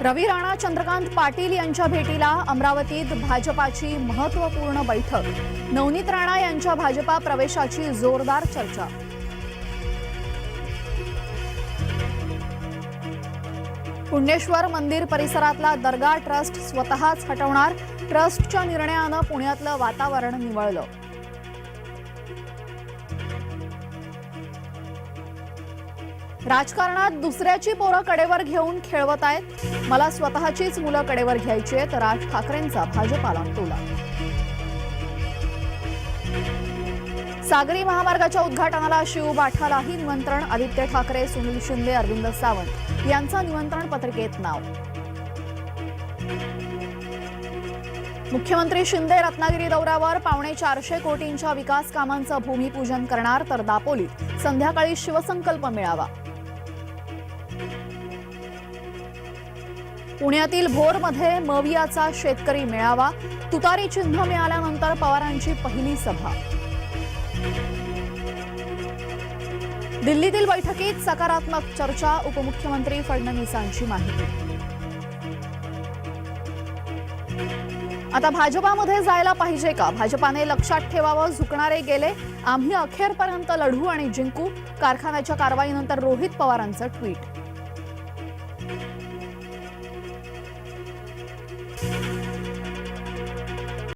रवी राणा चंद्रकांत पाटील यांच्या भेटीला अमरावतीत भाजपाची महत्त्वपूर्ण बैठक। नवनीत राणा यांच्या भाजपा प्रवेशाची जोरदार चर्चा। पुण्येश्वर मंदिर परिसरातला दर्गा ट्रस्ट स्वतःच हटवणार। ट्रस्टच्या निर्णयानं पुण्यातलं वातावरण निवळलं। राजकारणात दुसऱ्याची पोरं कडेवर घेऊन खेळवत आहेत। मला स्वतःचीच मुलं कडेवर घ्यायची आहेत, राज ठाकरेंचा भाजपाला टोला। सागरी महामार्गाच्या उद्घाटनाला शिव बाठालाही निमंत्रण। आदित्य ठाकरे, सुनील शिंदे, अरविंद सावंत यांचं निमंत्रण पत्रिकेत नाव। मुख्यमंत्री शिंदे रत्नागिरी दौऱ्यावर 450 कोटींच्या विकास कामांचं भूमिपूजन करणार, तर दापोलीत संध्याकाळी शिवसंकल्प मेळावा। पुण्यातील भोरमध्ये मवियाचा शेतकरी मेळावा। तुतारी चिन्ह मिळाल्यानंतर पवारांची पहिली सभा। दिल्लीतील बैठकीत सकारात्मक चर्चा। उपमुख्यमंत्री फडणवीसांची माहिती। आता भाजपामध्ये जायला पाहिजे का? भाजपाने लक्षात ठेवावं, झुकणारे गेले, आम्ही अखेरपर्यंत लढू आणि जिंकू। कारखान्याच्या कारवाईनंतर रोहित पवारांचं ट्विट।